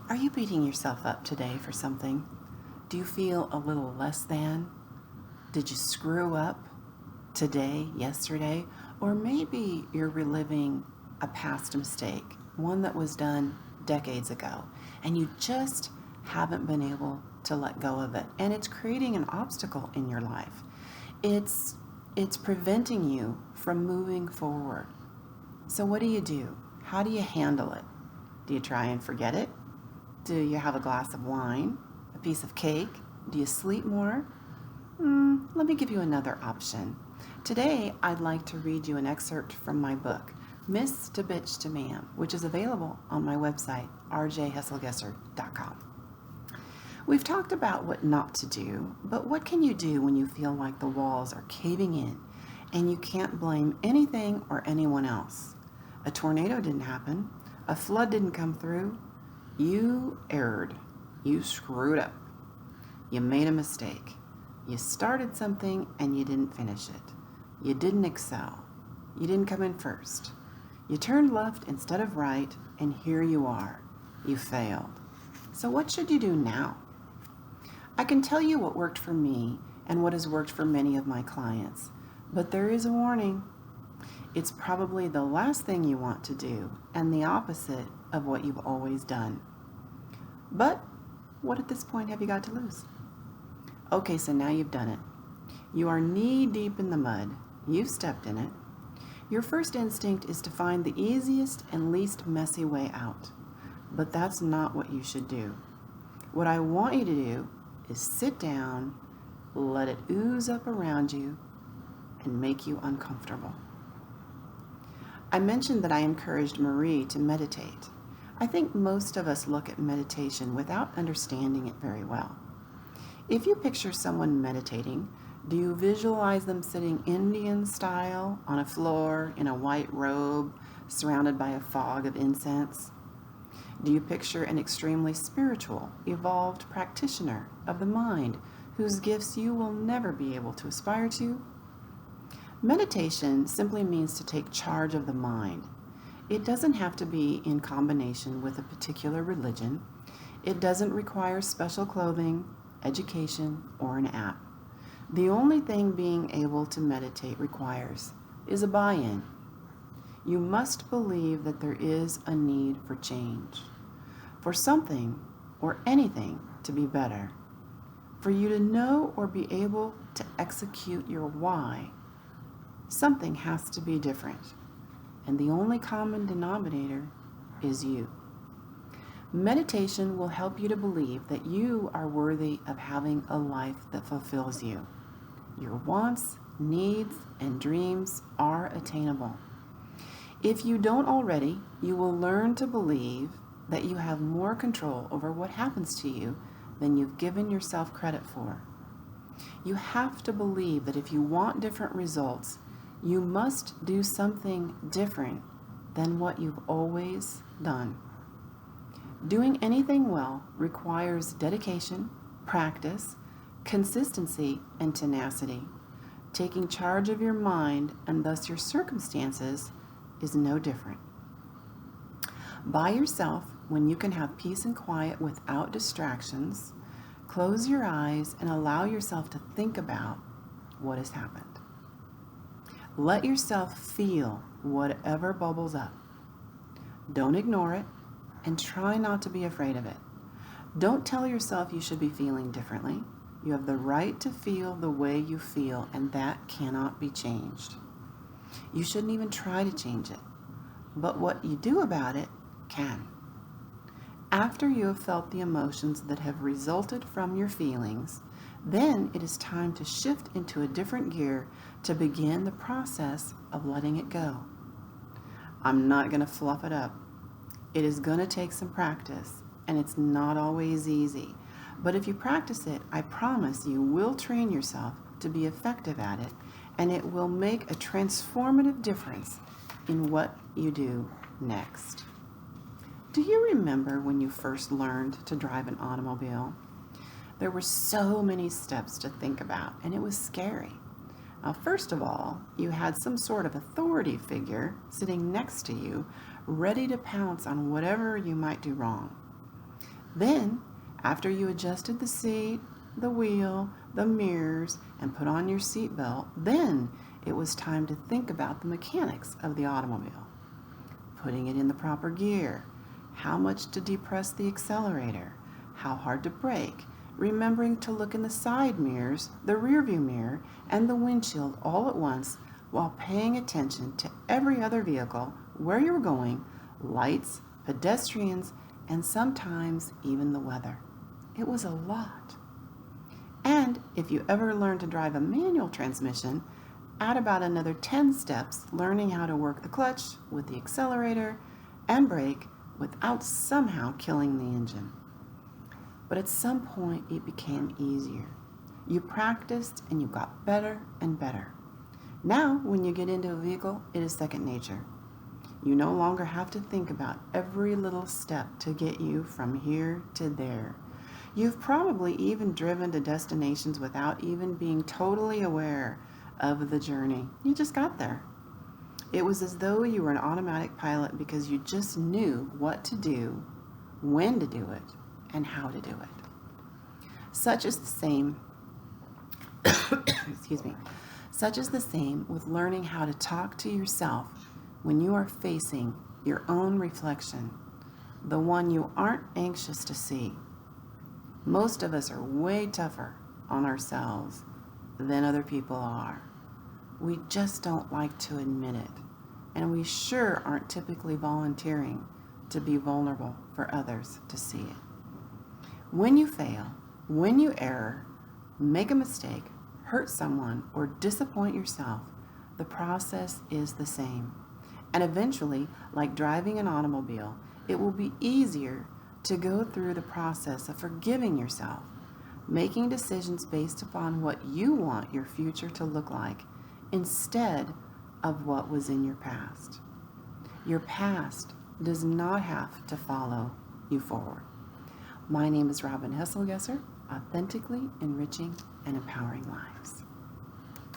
Are you beating yourself up today for something? Do you feel a little less than? Did you screw up today, yesterday? Or maybe you're reliving a past mistake, one that was done decades ago, and you just haven't been able to let go of it. And it's creating an obstacle in your life. It's preventing you from moving forward. So what do? How do you handle it? Do you try and forget it? Do you have a glass of wine? A piece of cake? Do you sleep more? Let me give you another option. Today, I'd like to read you an excerpt from my book, Miss to Bitch to Man, which is available on my website, rjhesselgesser.com. We've talked about what not to do, but what can you do when you feel like the walls are caving in and you can't blame anything or anyone else? A tornado didn't happen. A flood didn't come through. You erred. You screwed up. You made a mistake. You started something and you didn't finish it. You didn't excel. You didn't come in first. You turned left instead of right, and here you are. You failed. So what should you do now? I can tell you what worked for me and what has worked for many of my clients, but there is a warning. It's probably the last thing you want to do and the opposite of what you've always done. But what at this point have you got to lose? Okay, so now you've done it. You are knee deep in the mud. You've stepped in it. Your first instinct is to find the easiest and least messy way out. But that's not what you should do. What I want you to do is sit down, let it ooze up around you, and make you uncomfortable. I mentioned that I encouraged Marie to meditate. I think most of us look at meditation without understanding it very well. If you picture someone meditating, do you visualize them sitting Indian style on a floor in a white robe surrounded by a fog of incense? Do you picture an extremely spiritual, evolved practitioner of the mind whose gifts you will never be able to aspire to? Meditation simply means to take charge of the mind. It doesn't have to be in combination with a particular religion. It doesn't require special clothing, education, or an app. The only thing being able to meditate requires is a buy-in. You must believe that there is a need for change, for something or anything to be better, for you to know or be able to execute your why. Something has to be different, and the only common denominator is you. Meditation will help you to believe that you are worthy of having a life that fulfills you. Your wants, needs, and dreams are attainable. If you don't already, you will learn to believe that you have more control over what happens to you than you've given yourself credit for. You have to believe that if you want different results, you must do something different than what you've always done. Doing anything well requires dedication, practice, consistency, and tenacity. Taking charge of your mind and thus your circumstances is no different. By yourself, when you can have peace and quiet without distractions, close your eyes and allow yourself to think about what has happened. Let yourself feel whatever bubbles up. Don't ignore it and try not to be afraid of it. Don't tell yourself you should be feeling differently. You have the right to feel the way you feel, and that cannot be changed. You shouldn't even try to change it, but what you do about it can. After you have felt the emotions that have resulted from your feelings, then it is time to shift into a different gear to begin the process of letting it go. I'm not going to fluff it up. It is going to take some practice, and it's not always easy. But if you practice it, I promise you will train yourself to be effective at it, and it will make a transformative difference in what you do next. Do you remember when you first learned to drive an automobile? There were so many steps to think about, and it was scary. Now, first of all, you had some sort of authority figure sitting next to you, ready to pounce on whatever you might do wrong. Then, after you adjusted the seat, the wheel, the mirrors, and put on your seatbelt, then it was time to think about the mechanics of the automobile. Putting it in the proper gear, how much to depress the accelerator, how hard to brake, remembering to look in the side mirrors, the rearview mirror, and the windshield all at once while paying attention to every other vehicle, where you were going, lights, pedestrians, and sometimes even the weather. It was a lot. And if you ever learn to drive a manual transmission, add about another 10 steps learning how to work the clutch with the accelerator and brake without somehow killing the engine. But at some point it became easier. You practiced and you got better and better. Now, when you get into a vehicle, it is second nature. You no longer have to think about every little step to get you from here to there. You've probably even driven to destinations without even being totally aware of the journey. You just got there. It was as though you were an automatic pilot because you just knew what to do, when to do it, and how to do it. Such is the same Such is the same with learning how to talk to yourself when you are facing your own reflection, the one you aren't anxious to see. Most of us are way tougher on ourselves than other people are. We just don't like to admit it, and we sure aren't typically volunteering to be vulnerable for others to see it. When you fail, when you err, make a mistake, hurt someone, or disappoint yourself, the process is the same. And eventually, like driving an automobile, it will be easier to go through the process of forgiving yourself, making decisions based upon what you want your future to look like instead of what was in your past. Your past does not have to follow you forward. My name is Robin Hesselgesser, authentically enriching and empowering lives.